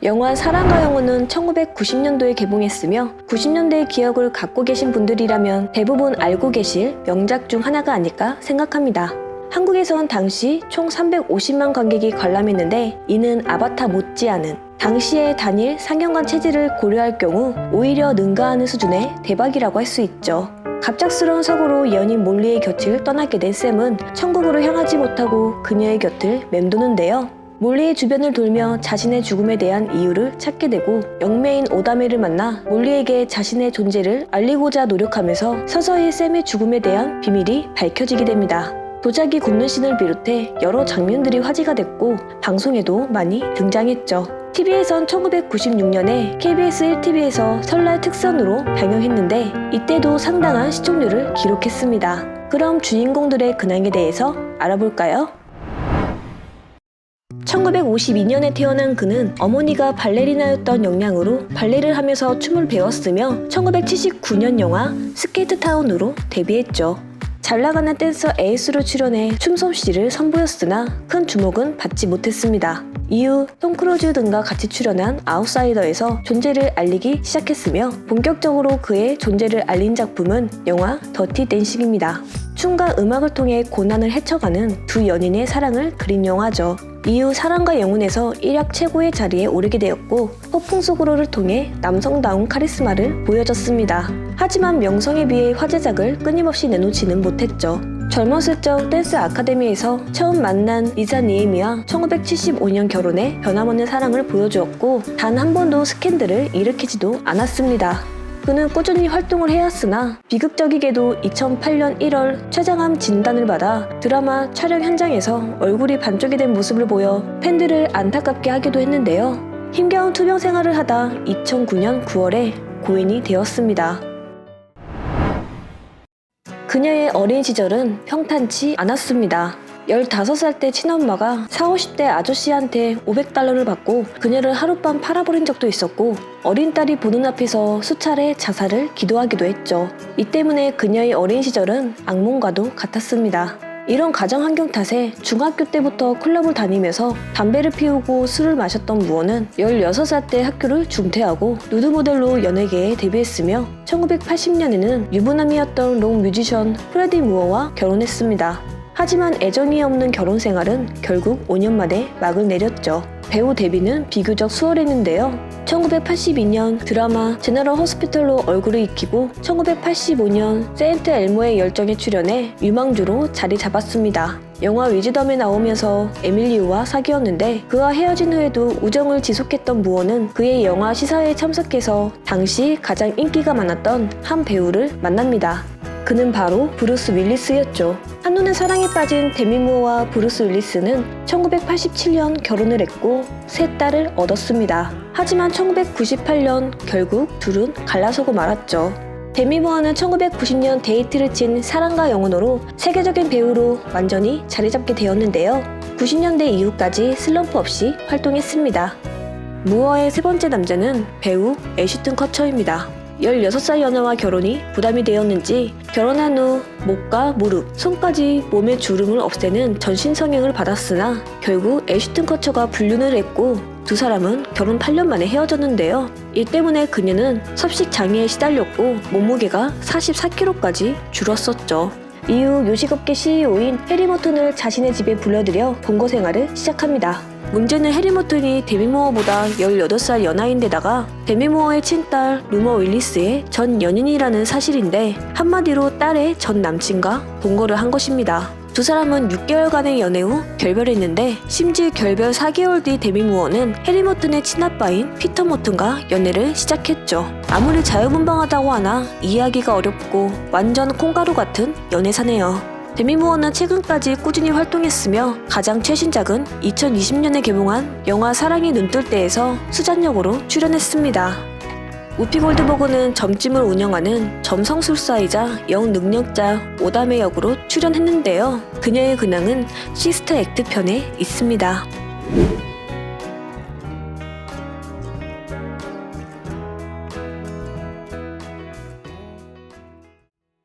영화 사랑과 영혼은 1990년도에 개봉했으며 90년대의 기억을 갖고 계신 분들이라면 대부분 알고 계실 명작 중 하나가 아닐까 생각합니다. 한국에선 당시 총 350만 관객이 관람했는데 이는 아바타 못지않은 당시의 단일 상영관 체질을 고려할 경우 오히려 능가하는 수준의 대박이라고 할 수 있죠. 갑작스러운 사고로 연인 몰리의 곁을 떠나게 된 샘은 천국으로 향하지 못하고 그녀의 곁을 맴도는데요. 몰리의 주변을 돌며 자신의 죽음에 대한 이유를 찾게 되고 영매인 오다메를 만나 몰리에게 자신의 존재를 알리고자 노력하면서 서서히 샘의 죽음에 대한 비밀이 밝혀지게 됩니다. 도자기 굽는 씬을 비롯해 여러 장면들이 화제가 됐고 방송에도 많이 등장했죠. TV에선 1996년에 KBS 1TV에서 설날 특선으로 방영했는데 이때도 상당한 시청률을 기록했습니다. 그럼 주인공들의 근황에 대해서 알아볼까요? 1952년에 태어난 그는 어머니가 발레리나였던 영향으로 발레를 하면서 춤을 배웠으며 1979년 영화 스케이트 타운으로 데뷔했죠. 잘나가는 댄서 에이스로 출연해 춤솜씨를 선보였으나 큰 주목은 받지 못했습니다. 이후 톰 크루즈 등과 같이 출연한 아웃사이더에서 존재를 알리기 시작했으며 본격적으로 그의 존재를 알린 작품은 영화 더티 댄싱입니다. 춤과 음악을 통해 고난을 헤쳐가는 두 연인의 사랑을 그린 영화죠. 이후 사랑과 영혼에서 일약 최고의 자리에 오르게 되었고 폭풍 속으로를 통해 남성다운 카리스마를 보여줬습니다. 하지만 명성에 비해 화제작을 끊임없이 내놓지는 못했죠. 젊었을 적 댄스 아카데미에서 처음 만난 리사 니에미와 1975년 결혼해 변함없는 사랑을 보여주었고 단 한 번도 스캔들을 일으키지도 않았습니다. 그는 꾸준히 활동을 해왔으나 비극적이게도 2008년 1월 췌장암 진단을 받아 드라마 촬영 현장에서 얼굴이 반쪽이 된 모습을 보여 팬들을 안타깝게 하기도 했는데요. 힘겨운 투병 생활을 하다 2009년 9월에 고인이 되었습니다. 그녀의 어린 시절은 평탄치 않았습니다. 15살 때 친엄마가 40, 50대 아저씨한테 $500를 받고 그녀를 하룻밤 팔아버린 적도 있었고 어린 딸이 보는 앞에서 수차례 자살을 기도하기도 했죠. 이 때문에 그녀의 어린 시절은 악몽과도 같았습니다. 이런 가정 환경 탓에 중학교 때부터 클럽을 다니면서 담배를 피우고 술을 마셨던 무어는 16살 때 학교를 중퇴하고 누드 모델로 연예계에 데뷔했으며 1980년에는 유부남이었던 록 뮤지션 프레디 무어와 결혼했습니다. 하지만 애정이 없는 결혼 생활은 결국 5년 만에 막을 내렸죠. 배우 데뷔는 비교적 수월했는데요. 1982년 드라마 제너럴 호스피털로 얼굴을 익히고 1985년 세인트 엘모의 열정에 출연해 유망주로 자리 잡았습니다. 영화 위즈덤에 나오면서 에밀리우와 사귀었는데 그와 헤어진 후에도 우정을 지속했던 무어는 그의 영화 시사회에 참석해서 당시 가장 인기가 많았던 한 배우를 만납니다. 그는 바로 브루스 윌리스였죠. 한눈에 사랑에 빠진 데미 무어와 브루스 윌리스는 1987년 결혼을 했고 세 딸을 얻었습니다. 하지만 1998년 결국 둘은 갈라서고 말았죠. 데미 무어는 1990년 데이트를 친 사랑과 영혼으로 세계적인 배우로 완전히 자리 잡게 되었는데요. 90년대 이후까지 슬럼프 없이 활동했습니다. 무어의 세 번째 남자는 배우 애쉬튼 커처입니다. 16살 연하와 결혼이 부담이 되었는지 결혼한 후 목과 무릎, 손까지 몸의 주름을 없애는 전신 성형을 받았으나 결국 애쉬튼 커처가 불륜을 했고 두 사람은 결혼 8년 만에 헤어졌는데요. 이 때문에 그녀는 섭식 장애에 시달렸고 몸무게가 44kg까지 줄었었죠. 이후 요식업계 CEO인 해리 모튼을 자신의 집에 불러들여 동거 생활을 시작합니다. 문제는 해리 모튼이 데미 무어보다 18살 연하인데다가 데미 무어의 친딸 루머 윌리스의 전 연인이라는 사실인데 한마디로 딸의 전 남친과 동거를 한 것입니다. 두 사람은 6개월간의 연애 후 결별했는데 심지어 결별 4개월 뒤 데미 무어는 해리 모튼의 친아빠인 피터 모튼과 연애를 시작했죠. 아무리 자유분방하다고 하나 이해하기가 어렵고 완전 콩가루 같은 연애사네요. 데미 무어는 최근까지 꾸준히 활동했으며 가장 최신작은 2020년에 개봉한 영화 사랑이 눈뜰 때에서 수잔 역으로 출연했습니다. 우피 골드버그는 점집을 운영하는 점성술사이자 영능력자 오다메 역으로 출연했는데요. 그녀의 근황은 시스터 액트 편에 있습니다.